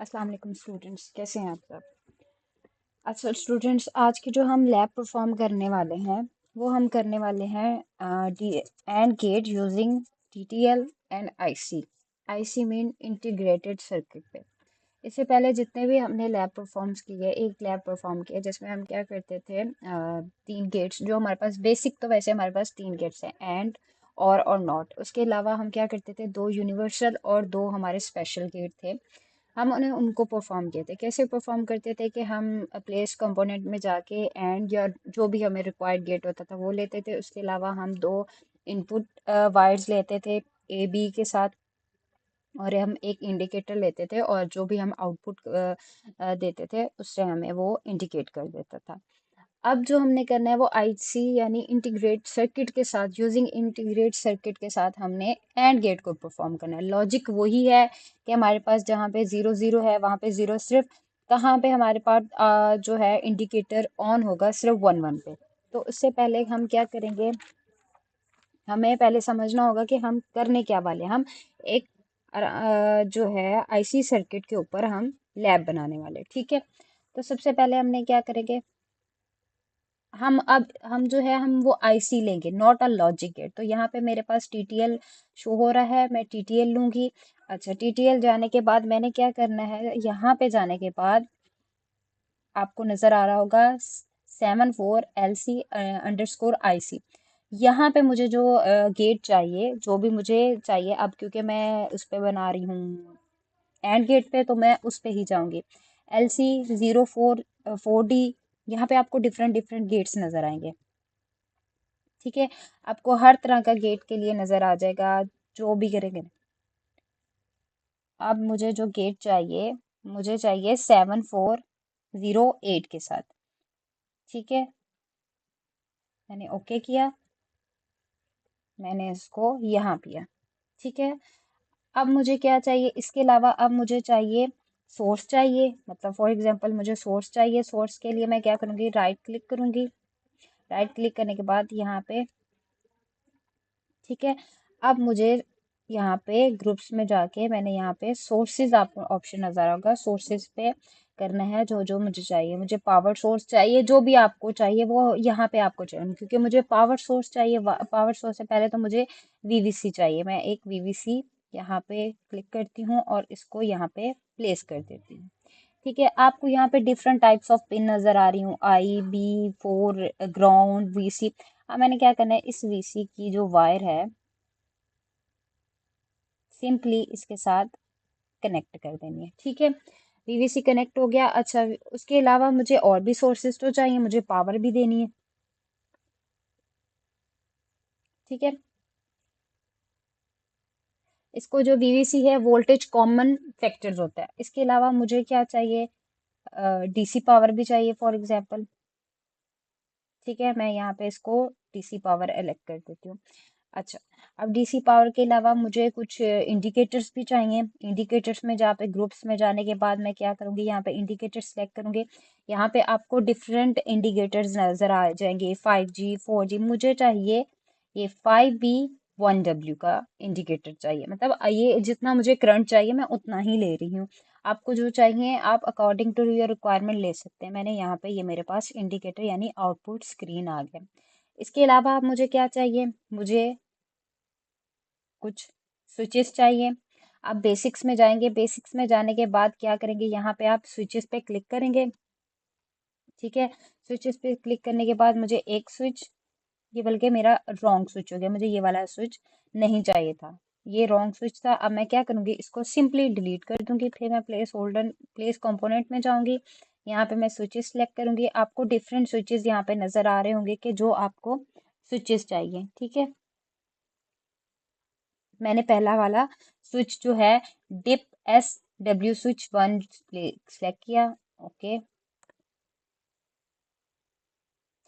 अस्सलाम वालेकुम स्टूडेंट्स, कैसे हैं आप सब। अच्छा स्टूडेंट्स, आज की जो हम लैब परफॉर्म करने वाले हैं वो हम करने वाले हैं D and gate using TTL and IC. IC mean integrated circuit पे। इससे पहले जितने भी हमने लैब परफॉर्म्स किए, एक लैब परफॉर्म किया जिसमें हम क्या करते थे, तीन गेट्स जो हमारे पास बेसिक, तो वैसे हमारे पास तीन गेट्स हैं, एंड और नॉट। उसके अलावा हम क्या करते थे, दो यूनिवर्सल और दो हमारे स्पेशल गेट थे। हम उन्हें उनको परफॉर्म किए थे। कैसे परफॉर्म करते थे कि हम प्लेस कंपोनेंट में जाके एंड या जो भी हमें रिक्वायर्ड गेट होता था वो लेते थे। उसके अलावा हम दो इनपुट वायर्स लेते थे ए बी के साथ, और हम एक इंडिकेटर लेते थे, और जो भी हम आउटपुट देते थे उससे हमें वो इंडिकेट कर देता था। अब जो हमने करना है वो आईसी यानी इंटीग्रेट सर्किट के साथ, यूजिंग इंटीग्रेट सर्किट के साथ हमने एंड गेट को परफॉर्म करना है। लॉजिक वही है कि हमारे पास जहाँ पे जीरो जीरो है वहाँ पे जीरो, सिर्फ कहाँ पे हमारे पास जो है इंडिकेटर ऑन होगा, सिर्फ वन वन पे। तो उससे पहले हम क्या करेंगे, हमें पहले समझना होगा कि हम करने क्या वाले हैं। हम एक जो है आईसी सर्किट के ऊपर हम लैब बनाने वाले, ठीक है। तो सबसे पहले हमने क्या करेंगे, हम जो है हम वो आईसी लेंगे, नॉट अ लॉजिक गेट। तो यहाँ पे मेरे पास टीटीएल शो हो रहा है, मैं टीटीएल लूंगी। अच्छा, टीटीएल जाने के बाद मैंने क्या करना है, यहाँ पे जाने के बाद आपको नजर आ रहा होगा 74LC_IC। यहाँ पे मुझे जो गेट चाहिए, जो भी मुझे चाहिए, अब क्योंकि मैं उस पे बना रही हूँ एंड गेट पे, तो मैं उस पे ही जाऊंगी। LC04 4D। यहाँ पे आपको डिफरेंट डिफरेंट गेट्स नजर आएंगे, ठीक है। आपको हर तरह का गेट के लिए नजर आ जाएगा, जो भी करेंगे। अब मुझे जो गेट चाहिए, मुझे चाहिए 7408 के साथ, ठीक है। मैंने ओके किया, मैंने इसको यहाँ किया, ठीक है। अब मुझे क्या चाहिए इसके अलावा, अब मुझे चाहिए सोर्स चाहिए, मतलब फॉर एग्जांपल मुझे सोर्स चाहिए। सोर्स के लिए मैं क्या करूँगी, राइट क्लिक करूँगी। राइट क्लिक करने के बाद यहाँ पे, ठीक है। अब मुझे यहाँ पे ग्रुप्स में जाके मैंने यहाँ पे सोर्सेज, आपको ऑप्शन नजर होगा, सोर्सेज पे करना है जो जो मुझे चाहिए। मुझे पावर सोर्स चाहिए, जो भी आपको चाहिए वो यहाँ पे आपको चाहिए। क्योंकि मुझे पावर सोर्स चाहिए, पावर सोर्स से पहले तो मुझे वीवीसी चाहिए। मैं एक वीवीसी यहाँ पे क्लिक करती हूँ और इसको यहाँ पे प्लेस कर देती हूँ, ठीक है। आपको यहाँ पे डिफरेंट टाइप्स ऑफ पिन नजर आ रही हूँ, IB4, ग्राउंड, VC। अब मैंने क्या करना है, इस VC की जो वायर है सिंपली इसके साथ कनेक्ट कर देनी है, ठीक है। वीवीसी कनेक्ट हो गया। अच्छा, उसके अलावा मुझे और भी सोर्सेज तो चाहिए, मुझे पावर भी देनी है, ठीक है। इसको जो वीवीसी है, वोल्टेज कॉमन फैक्टर्स होता है। इसके अलावा मुझे क्या चाहिए, डीसी पावर भी चाहिए फॉर एग्जांपल, ठीक है। मैं यहाँ पे इसको डीसी पावर एलेक्ट कर देती हूँ। अच्छा, अब डीसी पावर के अलावा मुझे कुछ इंडिकेटर्स भी चाहिए। इंडिकेटर्स में जहाँ पे ग्रुप्स में जाने के बाद मैं क्या करूँगी, यहाँ पे इंडिकेटर्स सेलेक्ट करूँगी। यहाँ पे आपको डिफरेंट इंडिकेटर्स नज़र आ जाएंगे, 5G 4G। मुझे चाहिए ये 5B1W का इंडिकेटर चाहिए, मतलब ये जितना मुझे करंट चाहिए मैं उतना ही ले रही हूँ। आपको जो चाहिए आप अकॉर्डिंग टू योर रिक्वायरमेंट ले सकते हैं। मैंने यहाँ पे ये मेरे पास इंडिकेटर यानी आउटपुट स्क्रीन आ गया। इसके अलावा आप मुझे क्या चाहिए, मुझे कुछ स्विचेस चाहिए। आप बेसिक्स में जाएंगे, बेसिक्स में जाने के बाद क्या करेंगे, यहाँ पे आप स्विचेस पे क्लिक करेंगे, ठीक है। स्विचेस पे क्लिक करने के बाद मुझे एक स्विच, ये बल्कि मेरा रॉन्ग स्विच हो गया, मुझे ये वाला स्विच नहीं चाहिए था, ये रॉन्ग स्विच था। अब मैं क्या करूँगी, इसको सिंपली डिलीट कर दूंगी। फिर मैं प्लेस होल्डर, प्लेस कंपोनेंट में जाऊंगी। यहाँ पे मैं स्विचेस सेलेक्ट करूंगी। आपको डिफरेंट स्विचेस यहाँ पे नजर आ रहे होंगे कि जो आपको स्विचेस चाहिए, ठीक है। मैंने पहला वाला स्विच जो है डिप SW स्विच 1 सेलेक्ट किया, ओके,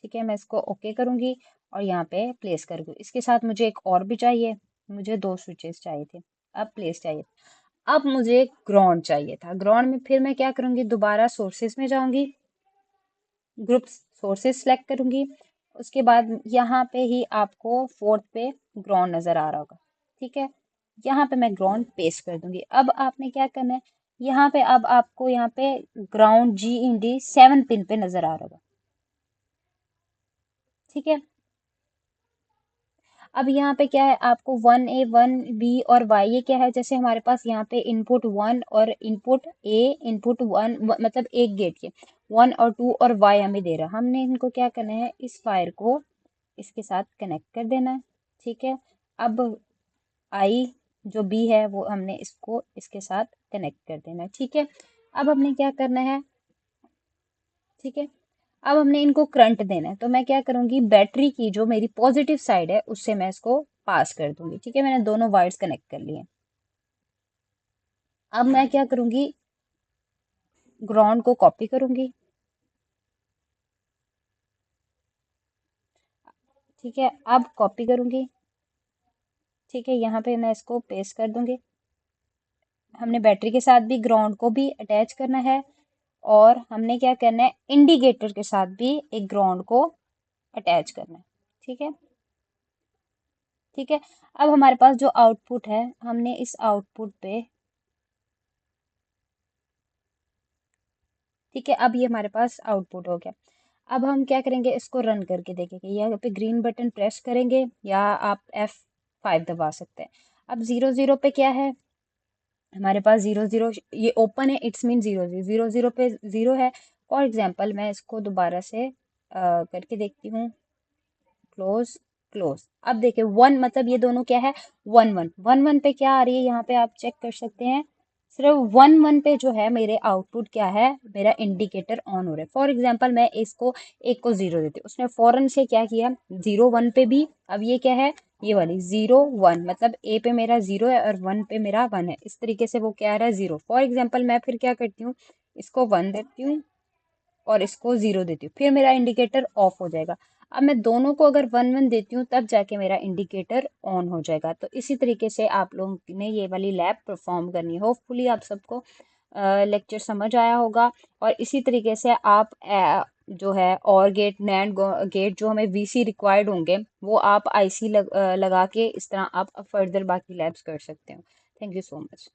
ठीक है। मैं इसको ओके करूंगी और यहाँ पे प्लेस करूंगी। इसके साथ मुझे एक और भी चाहिए, मुझे दो स्विचेस चाहिए थे, अब प्लेस चाहिए। अब मुझे ग्राउंड चाहिए था। ग्राउंड में फिर मैं क्या करूंगी, दोबारा सोर्सेस में जाऊंगी, ग्रुप सोर्सेस सेलेक्ट करूंगी। उसके बाद यहाँ पे ही आपको फोर्थ पे ग्राउंड नजर आ रहा होगा, ठीक है। यहाँ पे मैं ग्राउंड पेस्ट कर दूंगी। अब आपने क्या करना है, यहाँ पे अब आपको यहाँ पे ग्राउंड GND 7 पिन पे नजर आ रहा होगा। ठीक है, अब यहाँ पे क्या है, आपको 1A 1B और Y, ये क्या है, जैसे हमारे पास यहाँ पे इनपुट 1 और इनपुट A, इनपुट 1 मतलब एक गेट के 1 और 2 और Y हमें दे रहा है। हमने इनको क्या करना है, इस वायर को इसके साथ कनेक्ट कर देना है। ठीक है, अब I जो B है वो हमने इसको इसके साथ कनेक्ट कर देना है। ठीक है, अब हमने क्या करना है, ठीक है, अब हमने इनको करंट देना है। तो मैं क्या करूंगी, बैटरी की जो मेरी पॉजिटिव साइड है उससे मैं इसको पास कर दूंगी। ठीक है, मैंने दोनों वायर्स कनेक्ट कर लिए। अब मैं क्या करूंगी, ग्राउंड को कॉपी करूंगी। ठीक है, अब कॉपी करूंगी। ठीक है, यहाँ पे मैं इसको पेस्ट कर दूंगी। हमने बैटरी के साथ भी ग्राउंड को भी अटैच करना है, और हमने क्या करना है, इंडिकेटर के साथ भी एक ग्राउंड को अटैच करना है। ठीक है, ठीक है, अब हमारे पास जो आउटपुट है, हमने इस आउटपुट पे, ठीक है, अब ये हमारे पास आउटपुट हो गया। अब हम क्या करेंगे, इसको रन करके देखेंगे। यहाँ पे ग्रीन बटन प्रेस करेंगे या आप F5 दबा सकते हैं। अब 0 0 पे क्या है, हमारे पास 0 0 ये ओपन है, इट्स मीन 0 0 पे 0 है। फॉर एग्जाम्पल मैं इसको दोबारा से करके देखती हूँ, क्लोज क्लोज। अब देखिए 1 मतलब ये दोनों क्या है, 1 1 पे क्या आ रही है, यहाँ पे आप चेक कर सकते हैं। सिर्फ 1 1 पे जो है मेरे आउटपुट क्या है, मेरा इंडिकेटर ऑन हो रहा है। फॉर एग्जांपल मैं इसको एक को 0 देती हूँ, उसने फौरन से क्या किया, 0 1 पे भी, अब ये क्या है, ये वाली 0 1 मतलब ए पे मेरा 0 है और 1 पे मेरा 1 है। इस तरीके से वो क्या आ रहा है, 0। फॉर एग्जाम्पल मैं फिर क्या करती हूँ, इसको 1 देती हूँ और इसको 0 देती हूँ, फिर मेरा इंडिकेटर ऑफ हो जाएगा। अब मैं दोनों को अगर 1 1 देती हूँ तब जाके मेरा इंडिकेटर ऑन हो जाएगा। तो इसी तरीके से आप लोगों ने ये वाली लैब परफॉर्म करनी है। होपफुली आप सबको लेक्चर समझ आया होगा। और इसी तरीके से आप जो है और गेट नैंड गेट जो हमें VC रिक्वायर्ड होंगे वो आप IC लगा के इस तरह आप फर्दर बाकी लैब्स कर सकते हो। Thank you so much.